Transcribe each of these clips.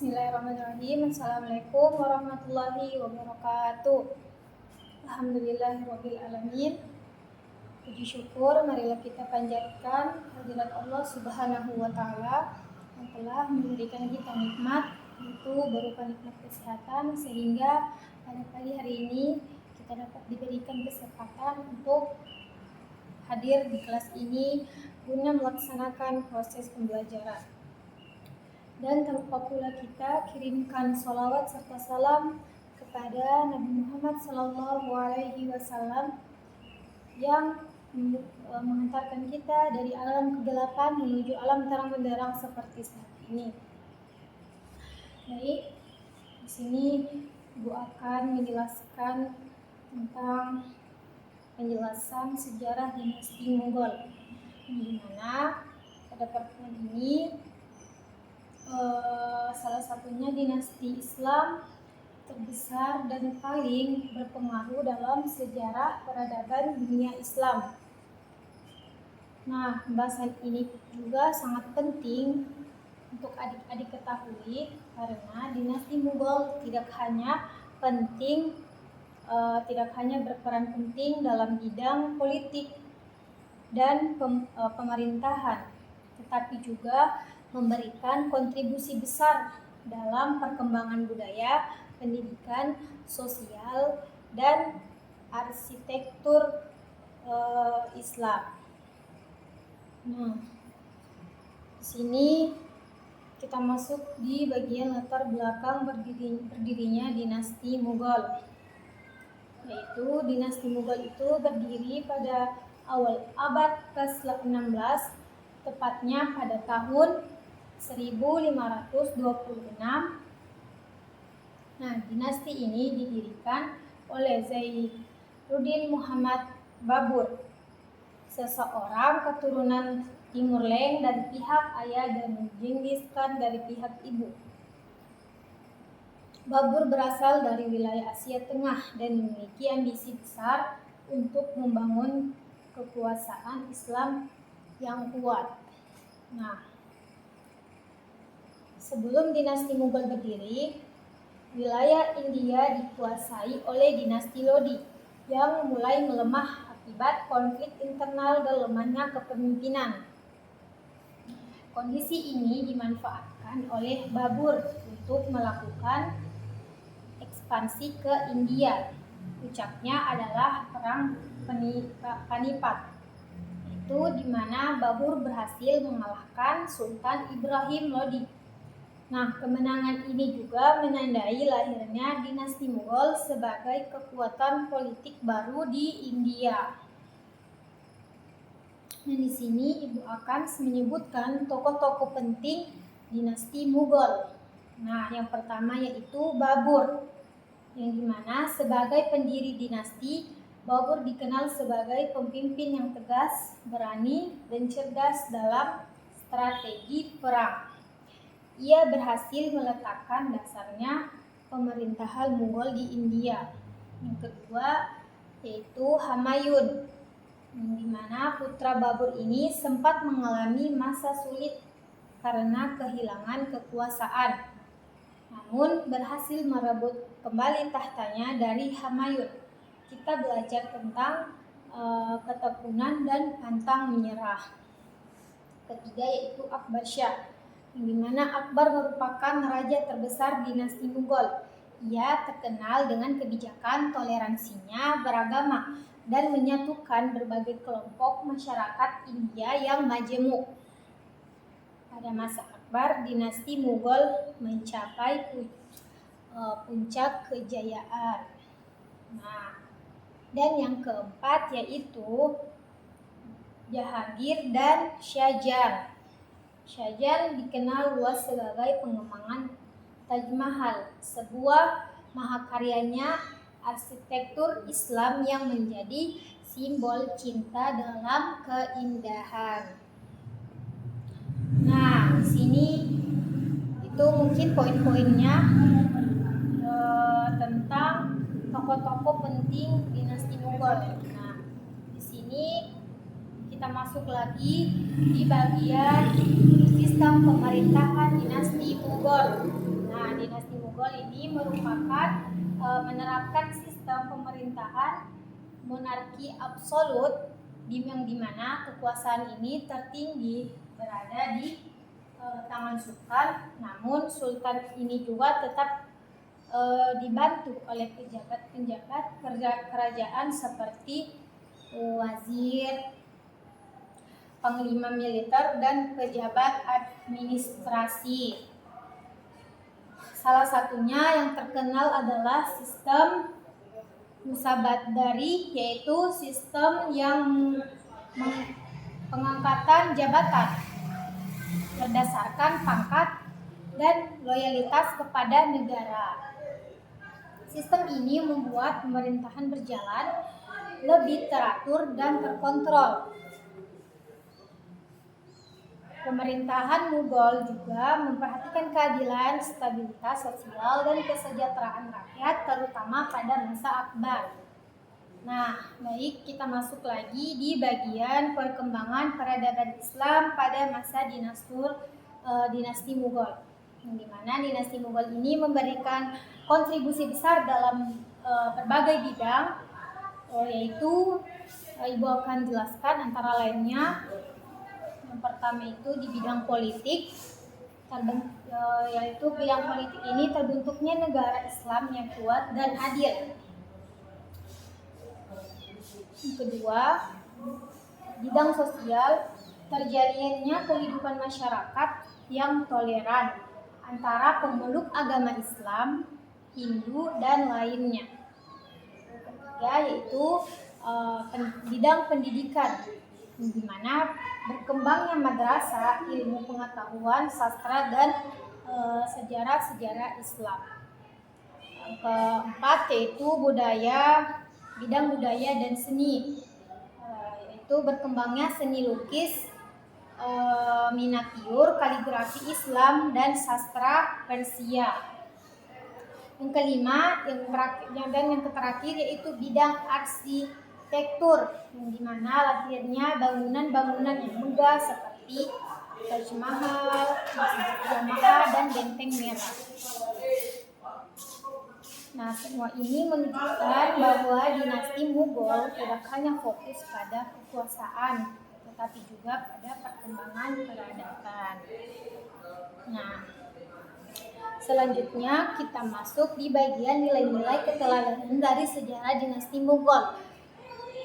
Bismillahirrahmanirrahim. Assalamualaikum warahmatullahi wabarakatuh. Alhamdulillahirabbil alamin. Puji syukur marilah kita panjatkan kehadirat Allah Subhanahu wa taala yang telah memberikan kita nikmat, yaitu berupa nikmat kesehatan, sehingga pada pagi hari ini kita dapat diberikan kesempatan untuk hadir di kelas ini guna melaksanakan proses pembelajaran. Dan tanpa pula kita kirimkan sholawat serta salam kepada Nabi Muhammad SAW yang menghantarkan kita dari alam kegelapan menuju alam terang benderang seperti saat ini. Baik, di sini Ibu akan menjelaskan tentang penjelasan sejarah dinasti Mughal, di mana pada pertemuan ini salah satunya dinasti Islam terbesar dan paling berpengaruh dalam sejarah peradaban dunia Islam. Nah, pembahasan ini juga sangat penting untuk adik-adik ketahui karena dinasti Mughal tidak hanya berperan penting dalam bidang politik dan pemerintahan, tetapi juga memberikan kontribusi besar dalam perkembangan budaya, pendidikan, sosial, dan arsitektur Islam. Nah, di sini kita masuk di bagian latar belakang berdirinya dinasti Mughal. Yaitu dinasti Mughal itu berdiri pada awal abad ke-16, tepatnya pada tahun 1526. Nah, dinasti ini didirikan oleh Zainuddin Muhammad Babur, seseorang keturunan Timur Leng dari pihak ayah dan Genghis Khan dari pihak ibu. Babur berasal dari wilayah Asia Tengah dan memiliki ambisi besar untuk membangun kekuasaan Islam yang kuat. Nah, sebelum dinasti Mughal berdiri, wilayah India dikuasai oleh dinasti Lodi yang mulai melemah akibat konflik internal dan lemahnya kepemimpinan. Kondisi ini dimanfaatkan oleh Babur untuk melakukan ekspansi ke India. Puncaknya adalah perang Panipat, itu di mana Babur berhasil mengalahkan Sultan Ibrahim Lodi. Nah, kemenangan ini juga menandai lahirnya dinasti Mughal sebagai kekuatan politik baru di India. Nah, di sini Ibu akan menyebutkan tokoh-tokoh penting dinasti Mughal. Nah, yang pertama yaitu Babur, yang dimana sebagai pendiri dinasti, Babur dikenal sebagai pemimpin yang tegas, berani, dan cerdas dalam strategi perang. Ia berhasil meletakkan dasarnya pemerintahan Mughal di India. Yang kedua yaitu Humayun, yang dimana putra Babur ini sempat mengalami masa sulit karena kehilangan kekuasaan, namun berhasil merebut kembali tahtanya dari Humayun. Kita belajar tentang ketekunan dan pantang menyerah. Ketiga yaitu Akbar Shah, yang dimana Akbar merupakan raja terbesar dinasti Mughal. Ia terkenal dengan kebijakan toleransinya beragama dan menyatukan berbagai kelompok masyarakat India yang majemuk. Pada masa Akbar, dinasti Mughal mencapai puncak kejayaan. Nah, dan yang keempat yaitu Jahangir dan Shahjahan. Shahjahan dikenal luas sebagai pengembangan Taj Mahal, sebuah mahakaryanya arsitektur Islam yang menjadi simbol cinta dalam keindahan. Nah, di sini itu mungkin poin-poinnya tentang tokoh-tokoh penting dinasti Mughal. Nah, di sini kita masuk lagi di bagian sistem pemerintahan dinasti Mughal. Nah, Nah, dinasti Mughal ini merupakan menerapkan sistem pemerintahan monarki absolut yang dimana kekuasaan ini tertinggi berada di tangan sultan. Namun sultan ini juga tetap dibantu oleh pejabat-pejabat kerajaan seperti wazir, panglima militer, dan pejabat administrasi. Salah satunya yang terkenal adalah sistem Musabadari, yaitu sistem yang pengangkatan jabatan berdasarkan pangkat dan loyalitas kepada negara. Sistem ini membuat pemerintahan berjalan lebih teratur dan terkontrol. Pemerintahan Mughal juga memperhatikan keadilan, stabilitas sosial, dan kesejahteraan rakyat, terutama pada masa Akbar. Nah, baik, kita masuk lagi di bagian perkembangan peradaban Islam pada masa dinasti Mughal. Di mana dinasti Mughal ini memberikan kontribusi besar dalam berbagai bidang, yaitu Ibu akan jelaskan antara lainnya. Yang pertama itu di bidang politik, yaitu bidang politik ini terbentuknya negara Islam yang kuat dan adil. Yang kedua, bidang sosial, terjalinnya kehidupan masyarakat yang toleran antara pemeluk agama Islam, Hindu, dan lainnya. Yang ketiga yaitu bidang pendidikan, di mana berkembangnya madrasah, ilmu pengetahuan, sastra, dan sejarah-sejarah Islam. Yang keempat yaitu bidang budaya dan seni, yaitu berkembangnya seni lukis, miniatur, kaligrafi Islam, dan sastra Persia. Yang kelima, yang terakhir yaitu bidang arsitektur, yang dimana lahirnya bangunan-bangunan yang megah seperti Taj Mahal, Masjid Jamaah, dan Benteng Merah. Nah, semua ini menunjukkan bahwa dinasti Mughal tidak hanya fokus pada kekuasaan, tetapi juga pada perkembangan peradaban. Nah, selanjutnya kita masuk di bagian nilai-nilai keteladanan dari sejarah dinasti Mughal.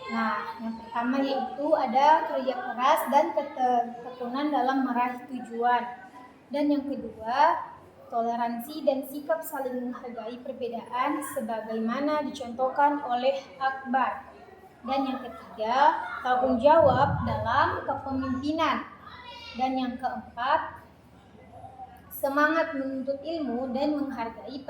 Nah, yang pertama yaitu ada kerja keras dan ketekunan dalam meraih tujuan. Dan yang kedua, toleransi dan sikap saling menghargai perbedaan sebagaimana dicontohkan oleh Akbar. Dan yang ketiga, tanggung jawab dalam kepemimpinan. Dan yang keempat, semangat menuntut ilmu dan menghargai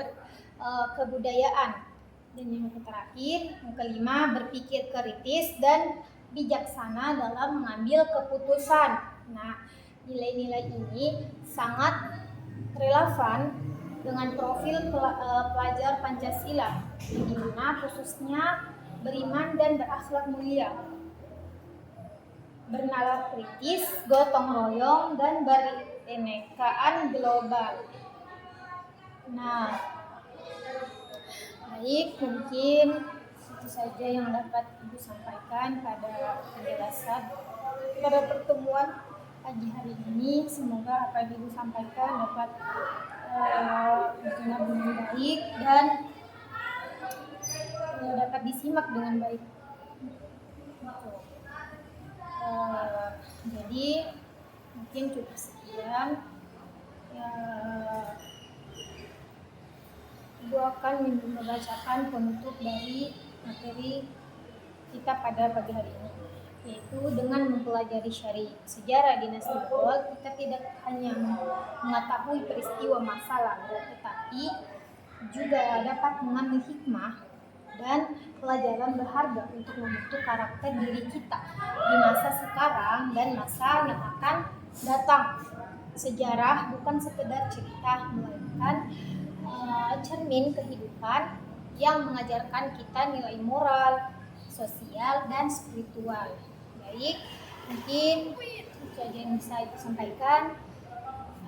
kebudayaan. Dan yang terakhir, yang kelima, berpikir kritis dan bijaksana dalam mengambil keputusan. Nah, nilai-nilai ini sangat relevan dengan profil pelajar Pancasila, di mana khususnya beriman dan berakhlak mulia, bernalar kritis, gotong royong, dan berenekaan global. Nah, baik, mungkin itu saja yang dapat Ibu sampaikan pada penjelasan pada pertemuan pagi hari ini. Semoga apa yang Ibu sampaikan dapat berjalan dengan baik dan dapat disimak dengan baik. Jadi mungkin cukup sekian. Ibu akan membacakan penutup dari materi kita pada pagi hari ini, yaitu dengan mempelajari syari sejarah dinasti Mughal, kita tidak hanya mengetahui peristiwa masa lalu, tetapi juga dapat mengambil hikmah dan pelajaran berharga untuk membentuk karakter diri kita di masa sekarang dan masa yang akan datang. Sejarah bukan sekedar cerita, melainkan cermin kehidupan yang mengajarkan kita nilai moral, sosial, dan spiritual. Baik, mungkin itu saja yang bisa Ibu sampaikan.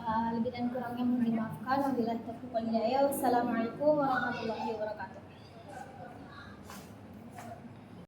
Lebih dan kurangnya mohon dimaafkan. Wabillahi taufiq wal hidayah. Wassalamualaikum warahmatullahi wabarakatuh.